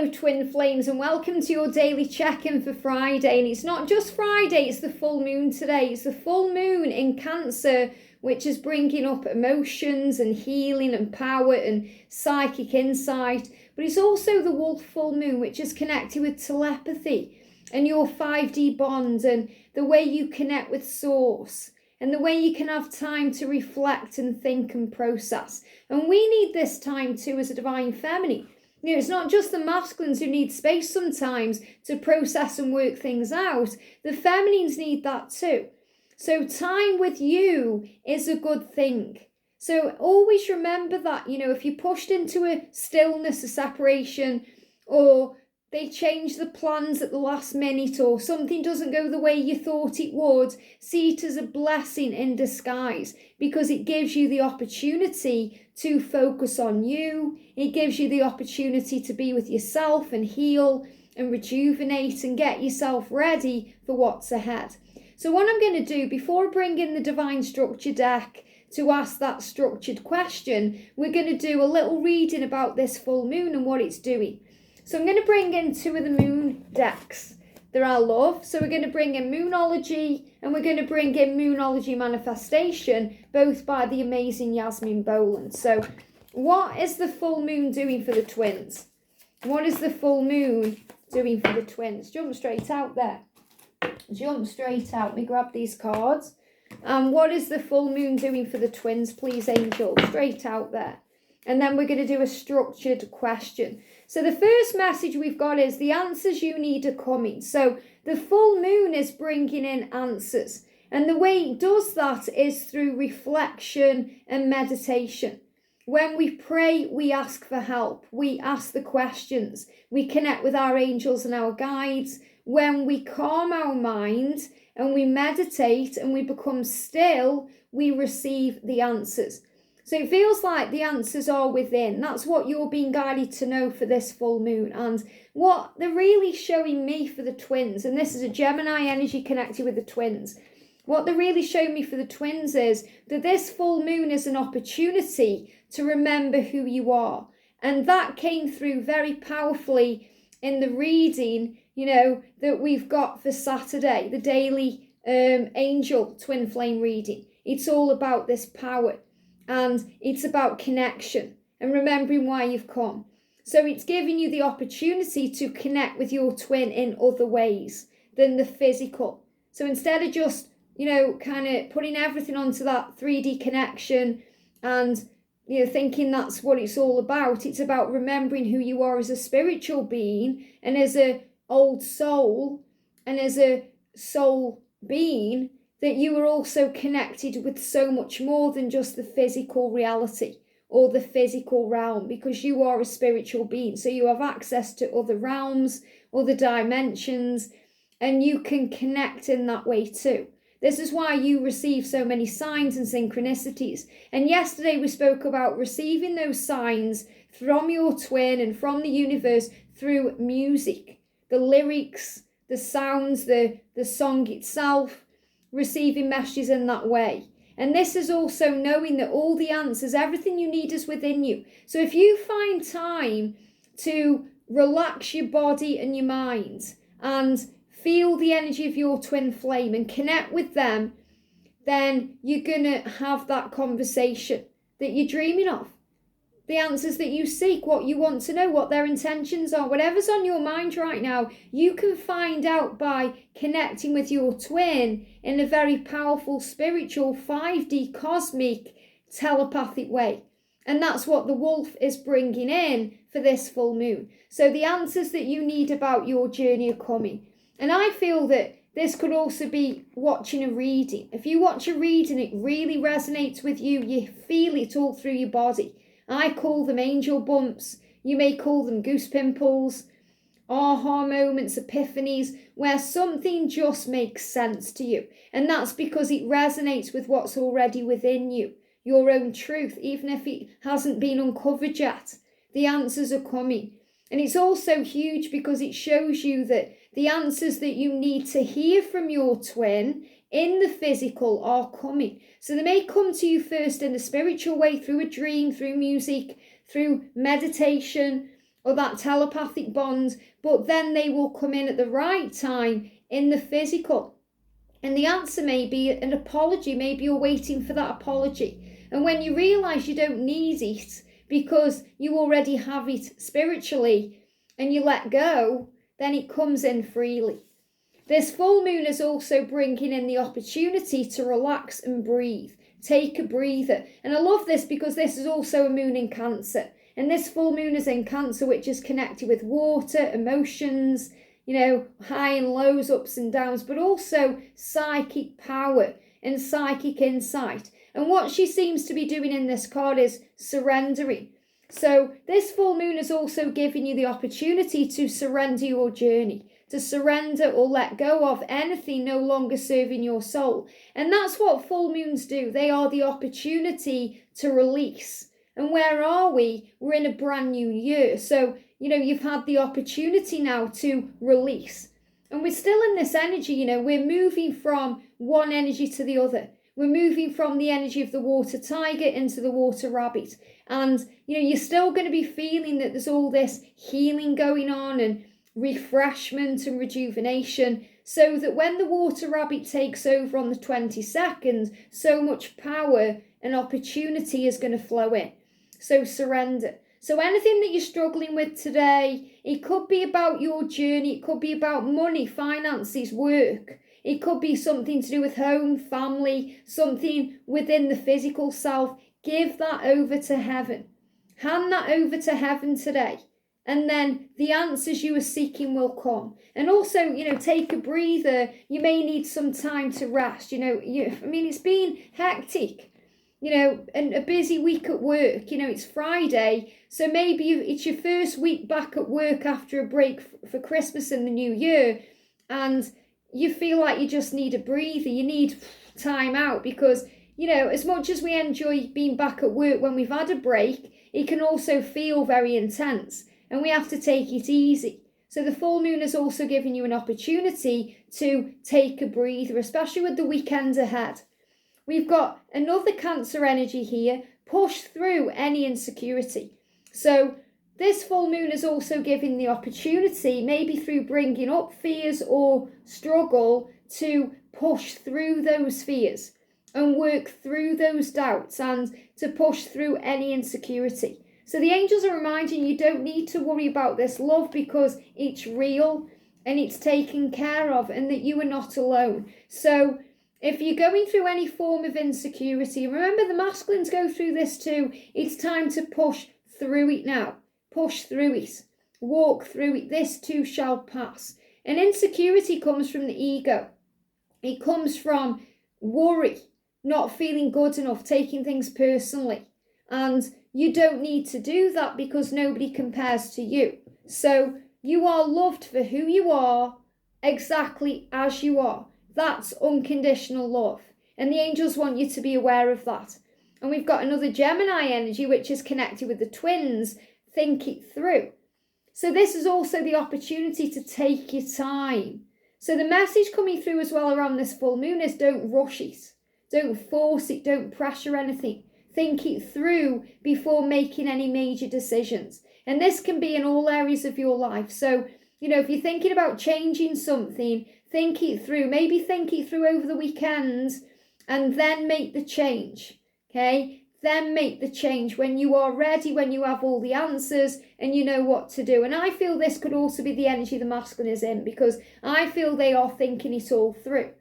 Hello twin flames, and welcome to your daily check-in for Friday. And it's not just Friday, it's the full moon today. It's the full moon in Cancer, which is bringing up emotions and healing and power and psychic insight. But it's also the wolf full moon, which is connected with telepathy and your 5D bond and the way you connect with source and the way you can have time to reflect and think and process. And we need this time too as a divine feminine. You know, it's not just the masculines who need space sometimes to process and work things out. The feminines need that too. So time with you is a good thing. So always remember that, you know, if you're pushed into a stillness, a separation, or they change the plans at the last minute, or something doesn't go the way you thought it would, see it as a blessing in disguise, because it gives you the opportunity to focus on you. It gives you the opportunity to be with yourself and heal and rejuvenate and get yourself ready for what's ahead. So what I'm going to do, before I bring in the Divine Structure deck to ask that structured question, we're going to do a little reading about this full moon and what it's doing. So I'm going to bring in two of the moon decks. They're our love. So we're going to bring in Moonology and we're going to bring in Moonology Manifestation, both by the amazing Yasmin Boland. So what is the full moon doing for the twins? What is the full moon doing for the twins? Jump straight out there. Jump straight out. Let me grab these cards. And what is the full moon doing for the twins, please, angel? Straight out there. And then we're going to do a structured question. So the first message we've got is the answers you need are coming. So the full moon is bringing in answers. And the way it does that is through reflection and meditation. When we pray, we ask for help. We ask the questions. We connect with our angels and our guides. When we calm our mind and we meditate and we become still, we receive the answers. So it feels like the answers are within. That's what you're being guided to know for this full moon. And what they're really showing me for the twins, and this is a Gemini energy connected with the twins, what they're really showing me for the twins is that this full moon is an opportunity to remember who you are. And that came through very powerfully in the reading, you know, that we've got for Saturday, the daily angel twin flame reading. It's all about this power. And it's about connection and remembering why you've come. So it's giving you the opportunity to connect with your twin in other ways than the physical. So instead of just, you know, kind of putting everything onto that 3D connection and, you know, thinking that's what it's all about, it's about remembering who you are as a spiritual being and as a old soul and as a soul being, that you are also connected with so much more than just the physical reality or the physical realm, because you are a spiritual being. So you have access to other realms, other dimensions, and you can connect in that way too. This is why you receive so many signs and synchronicities. And yesterday we spoke about receiving those signs from your twin and from the universe through music, the lyrics, the sounds, the song itself, receiving messages in that way. And this is also knowing that all the answers, everything you need is within you. So if you find time to relax your body and your mind and feel the energy of your twin flame and connect with them, then you're going to have that conversation that you're dreaming of. The answers that you seek, what you want to know, what their intentions are, whatever's on your mind right now, you can find out by connecting with your twin in a very powerful, spiritual, 5D, cosmic, telepathic way. And that's what the wolf is bringing in for this full moon. So the answers that you need about your journey are coming. And I feel that this could also be watching a reading. If you watch a reading, it really resonates with you. You feel it all through your body. I call them angel bumps. You may call them goose pimples, aha moments, epiphanies, where something just makes sense to you. And that's because it resonates with what's already within you, your own truth, even if it hasn't been uncovered yet. The answers are coming. And it's also huge because it shows you that the answers that you need to hear from your twin in the physical are coming. So they may come to you first in the spiritual way, through a dream, through music, through meditation, or that telepathic bond, but then they will come in at the right time in the physical. And the answer may be an apology. Maybe you're waiting for that apology. And when you realize you don't need it because you already have it spiritually and you let go, then it comes in freely. This full moon is also bringing in the opportunity to relax and breathe. Take a breather. And I love this because this is also a moon in Cancer. And this full moon is in Cancer, which is connected with water, emotions, high and lows, ups and downs, but also psychic power and psychic insight. And what she seems to be doing in this card is surrendering. So this full moon is also giving you the opportunity to surrender your journey, to surrender or let go of anything no longer serving your soul. And that's what full moons do. They are the opportunity to release. And where are we? We're in a brand new year. So, you've had the opportunity now to release. And we're still in this energy, we're moving from one energy to the other. We're moving from the energy of the water tiger into the water rabbit. And, you're still going to be feeling that there's all this healing going on and refreshment and rejuvenation, so that when the water rabbit takes over on the 22nd, so much power and opportunity is going to flow in. So surrender. So anything that you're struggling with today, it could be about your journey, it could be about money, finances, work. It could be something to do with home, family, something within the physical self. Give that over to heaven. Hand that over to heaven today. And then the answers you are seeking will come. And also, take a breather. You may need some time to rest. It's been hectic, and a busy week at work. It's Friday. So maybe it's your first week back at work after a break for Christmas and the New Year. And you feel like you just need a breather. You need time out because, as much as we enjoy being back at work when we've had a break, it can also feel very intense. And we have to take it easy. So the full moon is also giving you an opportunity to take a breather, especially with the weekend ahead. We've got another Cancer energy here. Push through any insecurity. So this full moon is also giving the opportunity, maybe through bringing up fears or struggle, to push through those fears and work through those doubts and to push through any insecurity. So the angels are reminding you don't need to worry about this love because it's real and it's taken care of and that you are not alone. So if you're going through any form of insecurity, remember the masculines go through this too. It's time to push through it now. Push through it. Walk through it. This too shall pass. And insecurity comes from the ego. It comes from worry, not feeling good enough, taking things personally. And you don't need to do that because nobody compares to you. So you are loved for who you are, exactly as you are. That's unconditional love. And the angels want you to be aware of that. And we've got another Gemini energy, which is connected with the twins. Think it through. So this is also the opportunity to take your time. So the message coming through as well around this full moon is don't rush it. Don't force it. Don't pressure anything. Think it through before making any major decisions. And this can be in all areas of your life. So, if you're thinking about changing something, think it through. Maybe think it through over the weekend and then make the change. Okay? Then make the change when you are ready, when you have all the answers and you know what to do. And I feel this could also be the energy the masculine is in because I feel they are thinking it all through.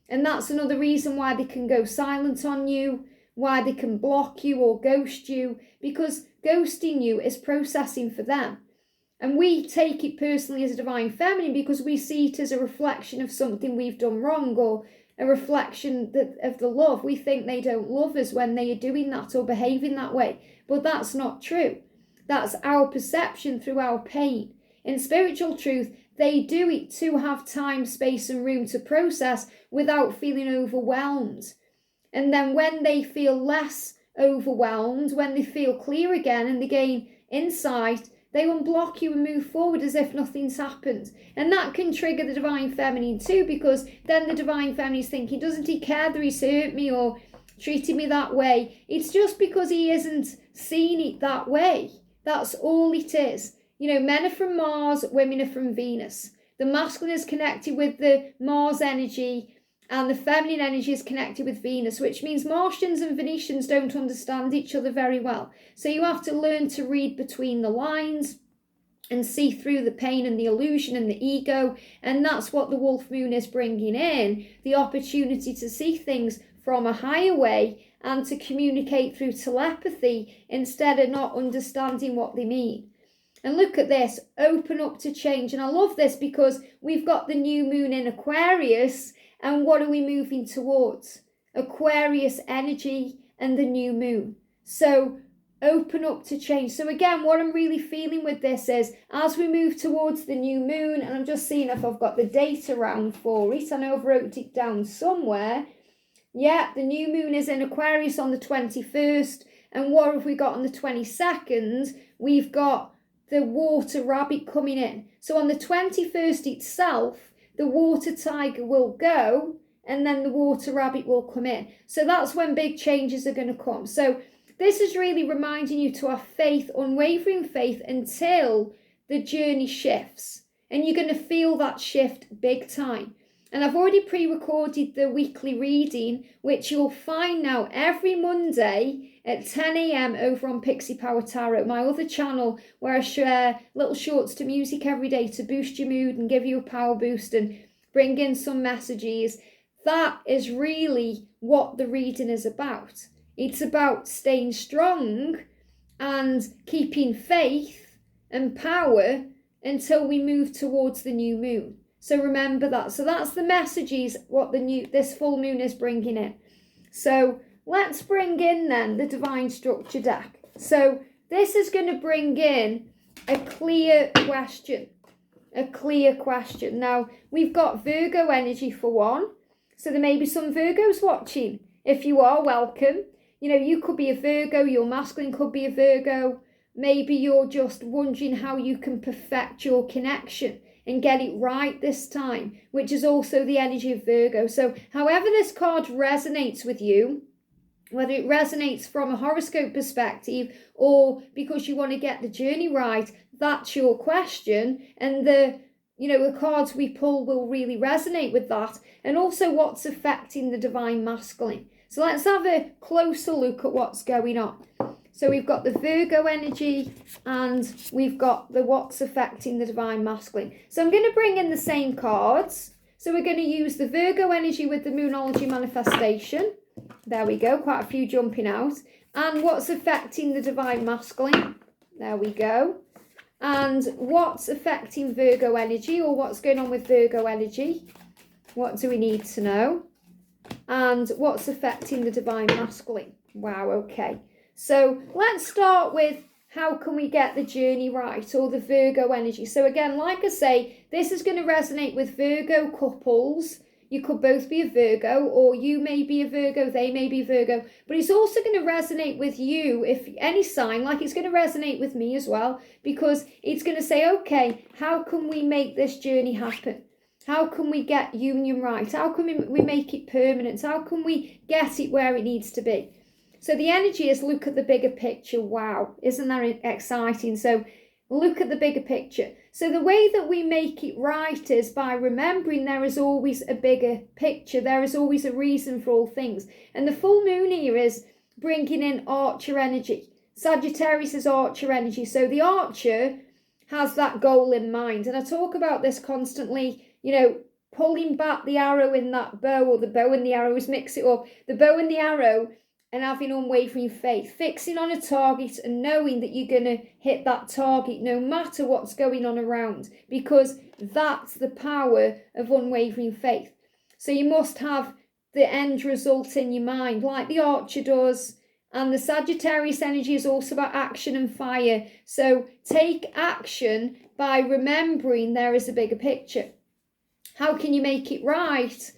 And that's another reason why they can go silent on you, why they can block you or ghost you, because ghosting you is processing for them. And we take it personally as a divine feminine because we see it as a reflection of something we've done wrong or a reflection of the love. We think they don't love us when they are doing that or behaving that way. But that's not true. That's our perception through our pain. In spiritual truth, they do it to have time, space and room to process without feeling overwhelmed. And then when they feel less overwhelmed, when they feel clear again and they gain insight, they unblock you and move forward as if nothing's happened. And that can trigger the divine feminine too, because then the divine feminine is thinking, doesn't he care that he's hurt me or treated me that way? It's just because he isn't seeing it that way. That's all it is. men are from Mars, women are from Venus. The masculine is connected with the Mars energy and the feminine energy is connected with Venus, which means Martians and Venetians don't understand each other very well. So you have to learn to read between the lines and see through the pain and the illusion and the ego. And that's what the wolf moon is bringing in, the opportunity to see things from a higher way and to communicate through telepathy instead of not understanding what they mean. And look at this, open up to change. And I love this because we've got the new moon in Aquarius. And what are we moving towards? Aquarius energy and the new moon. So open up to change. So again, what I'm really feeling with this is as we move towards the new moon, and I'm just seeing if I've got the date around for it. I know I've wrote it down somewhere. Yeah, the new moon is in Aquarius on the 21st. And what have we got on the 22nd? We've got the water rabbit coming in. So on the 21st itself, the water tiger will go and then the water rabbit will come in. So that's when big changes are going to come. So this is really reminding you to have faith, unwavering faith until the journey shifts. And you're going to feel that shift big time. And I've already pre-recorded the weekly reading, which you'll find now every Monday at 10 a.m. over on Pixie Power Tarot, my other channel, where I share little shorts to music every day to boost your mood and give you a power boost and bring in some messages. That is really what the reading is about. It's about staying strong and keeping faith and power until we move towards the new moon. So remember that. So that's the messages, what this full moon is bringing in. So let's bring in then the Divine Structure deck. So this is going to bring in a clear question. A clear question. Now, we've got Virgo energy for one. So there may be some Virgos watching. If you are, welcome. You could be a Virgo. Your masculine could be a Virgo. Maybe you're just wondering how you can perfect your connection and get it right this time, which is also the energy of Virgo. So however this card resonates with you, whether it resonates from a horoscope perspective or because you want to get the journey right, that's your question. And the cards we pull will really resonate with that. And also what's affecting the divine masculine. So let's have a closer look at what's going on. So we've got the Virgo energy and we've got the what's affecting the divine masculine. So I'm going to bring in the same cards. So we're going to use the Virgo energy with the Moonology manifestation. There we go, quite a few jumping out. And what's affecting the divine masculine. There we go. And what's affecting Virgo energy, or what's going on with Virgo energy. What do we need to know? And what's affecting the divine masculine. Wow, okay. So let's start with how can we get the journey right, or the Virgo energy. So again, like I say, this is going to resonate with Virgo couples. You could both be a Virgo, or you may be a Virgo, they may be Virgo. But it's also going to resonate with you, if any sign, like it's going to resonate with me as well, because it's going to say, okay, how can we make this journey happen? How can we get union right? How can we make it permanent? How can we get it where it needs to be? So the energy is look at the bigger picture. Wow, isn't that exciting? So look at the bigger picture. So the way that we make it right is by remembering there is always a bigger picture. There is always a reason for all things. And the full moon here is bringing in Archer energy. Sagittarius is Archer energy. So the Archer has that goal in mind. And I talk about this constantly, pulling back the arrow in that bow, or the bow and the arrows, mix it up. The bow and the arrow, and having unwavering faith, fixing on a target and knowing that you're going to hit that target no matter what's going on around, because that's the power of unwavering faith. So you must have the end result in your mind, like the Archer does. And the Sagittarius energy is also about action and fire. So take action by remembering there is a bigger picture. How can you make it right?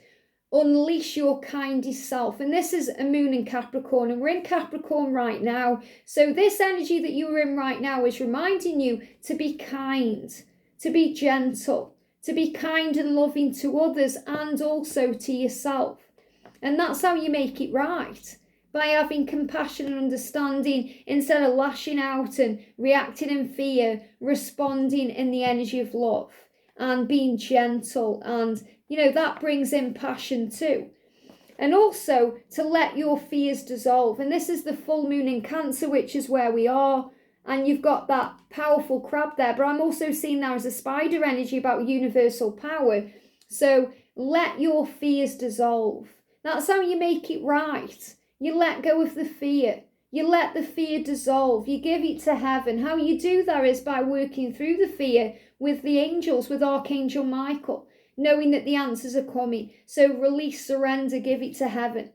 Unleash your kindest self. And this is a moon in Capricorn, and we're in Capricorn right now. So this energy that you're in right now is reminding you to be kind, to be gentle, to be kind and loving to others and also to yourself. And that's how you make it right, by having compassion and understanding instead of lashing out and reacting in fear, responding in the energy of love and being gentle. And, that brings in passion too. And also to let your fears dissolve. And this is the full moon in Cancer, which is where we are. And you've got that powerful crab there. But I'm also seeing there as a spider energy about universal power. So let your fears dissolve. That's how you make it right. You let go of the fear. You let the fear dissolve. You give it to heaven. How you do that is by working through the fear with the angels, with Archangel Michael, knowing that the answers are coming. So release, surrender, give it to heaven.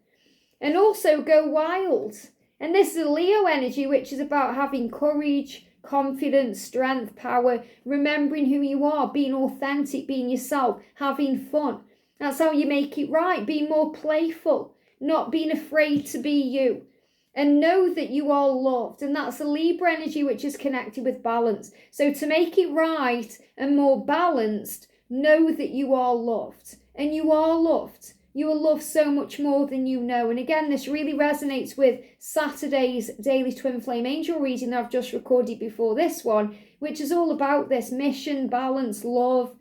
And also go wild. And this is a Leo energy, which is about having courage, confidence, strength, power, remembering who you are, being authentic, being yourself, having fun. That's how you make it right. Being more playful, not being afraid to be you. And know that you are loved. And that's a Libra energy, which is connected with balance. So to make it right and more balanced, know that you are loved. And you are loved. You are loved so much more than you know. And again, this really resonates with Saturday's Daily Twin Flame Angel reading that I've just recorded before this one, which is all about this mission, balance, love.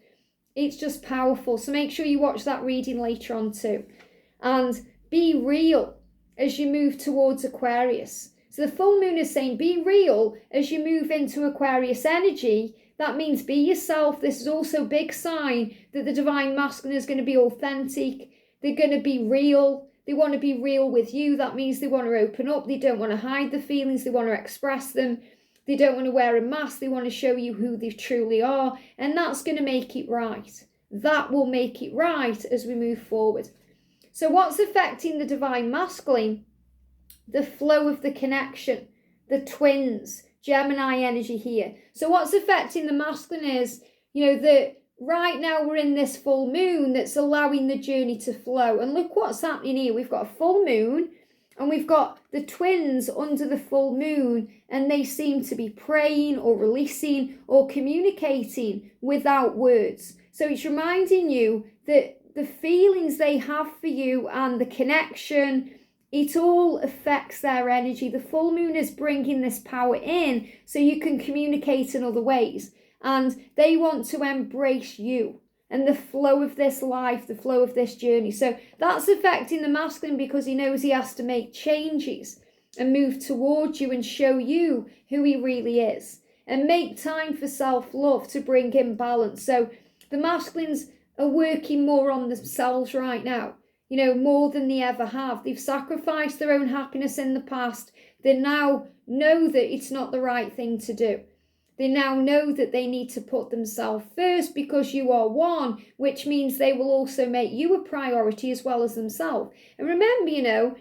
It's just powerful. So make sure you watch that reading later on too. And be real as you move towards Aquarius. So the full moon is saying be real as you move into Aquarius energy. That means be yourself. This is also a big sign that the divine masculine is going to be authentic. They're going to be real. They want to be real with you. That means they want to open up. They don't want to hide the feelings. They want to express them. They don't want to wear a mask. They want to show you who they truly are. And that's going to make it right. That will make it right as we move forward. So what's affecting the divine masculine? The flow of the connection, the twins, Gemini energy here. So what's affecting the masculine is, that right now we're in this full moon that's allowing the journey to flow. And look what's happening here. We've got a full moon and we've got the twins under the full moon, and they seem to be praying or releasing or communicating without words. So it's reminding you that the feelings they have for you and the connection, it all affects their energy. The full moon is bringing this power in so you can communicate in other ways. And they want to embrace you and the flow of this life, the flow of this journey. So that's affecting the masculine because he knows he has to make changes and move towards you and show you who he really is. And make time for self-love to bring in balance. So the masculines are working more on themselves right now, more than they ever have. They've sacrificed their own happiness in the past. They now know that it's not the right thing to do. They now know that they need to put themselves first because you are one, which means they will also make you a priority as well as themselves. And remember,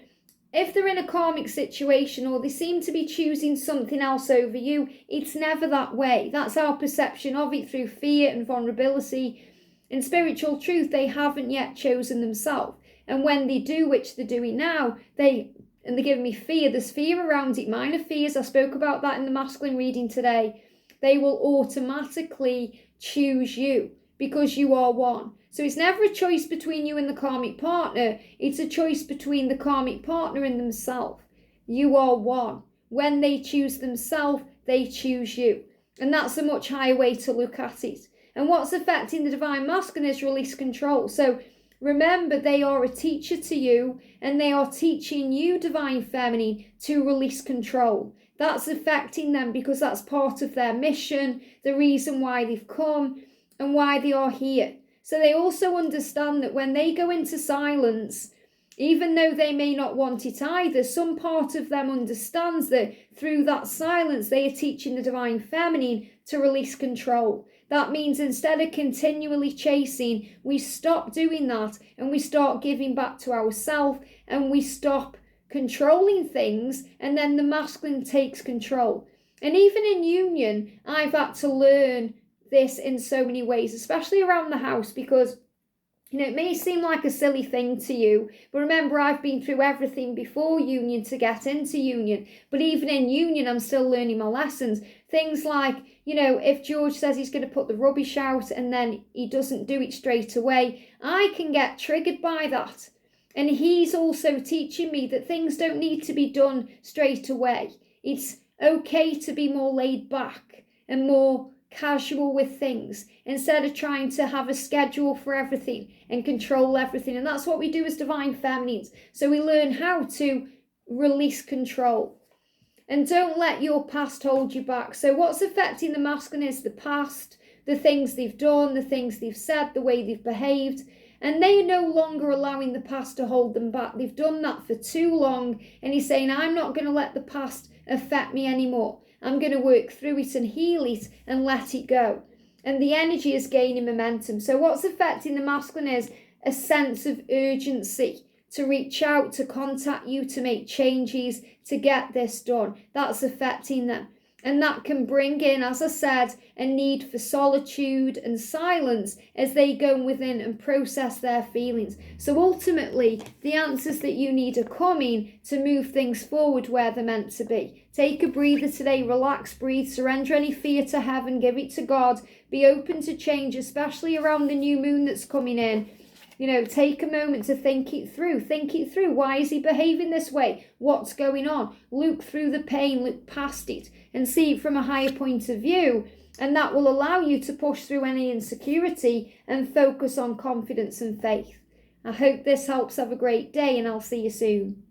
if they're in a karmic situation or they seem to be choosing something else over you, it's never that way. That's our perception of it through fear and vulnerability. In spiritual truth, they haven't yet chosen themselves. And when they do, which they're doing now, they're giving me fear. There's fear around it, minor fears. I spoke about that in the masculine reading today. They will automatically choose you because you are one. So it's never a choice between you and the karmic partner. It's a choice between the karmic partner and themselves. You are one. When they choose themselves, they choose you. And that's a much higher way to look at it. And what's affecting the divine masculine is release control. So remember, they are a teacher to you and they are teaching you, divine feminine, to release control. That's affecting them because that's part of their mission, the reason why they've come and why they are here. So they also understand that when they go into silence, even though they may not want it either, some part of them understands that through that silence, they are teaching the divine feminine to release control. That means instead of continually chasing, we stop doing that and we start giving back to ourselves and we stop controlling things, and then the masculine takes control. And even in union, I've had to learn this in so many ways, especially around the house, because it may seem like a silly thing to you, but remember, I've been through everything before union to get into union. But even in union, I'm still learning my lessons. Things like, if George says he's going to put the rubbish out and then he doesn't do it straight away, I can get triggered by that. And he's also teaching me that things don't need to be done straight away. It's okay to be more laid back and more casual with things instead of trying to have a schedule for everything and control everything. And that's what we do as divine feminines. So we learn how to release control. And don't let your past hold you back. So what's affecting the masculine is the past, the things they've done, the things they've said, the way they've behaved. And they're no longer allowing the past to hold them back. They've done that for too long. And he's saying, I'm not going to let the past affect me anymore. I'm going to work through it and heal it and let it go. And the energy is gaining momentum. So what's affecting the masculine is a sense of urgency to reach out, to contact you, to make changes, to get this done. That's affecting them. And that can bring in, as I said, a need for solitude and silence as they go within and process their feelings. So ultimately, the answers that you need are coming to move things forward where they're meant to be. Take a breather today, relax, breathe, surrender any fear to heaven, give it to God, be open to change, especially around the new moon that's coming in. You know, take a moment to think it through. Think it through. Why is he behaving this way? What's going on? Look through the pain, look past it, and see it from a higher point of view. And that will allow you to push through any insecurity and focus on confidence and faith. I hope this helps. Have a great day, and I'll see you soon.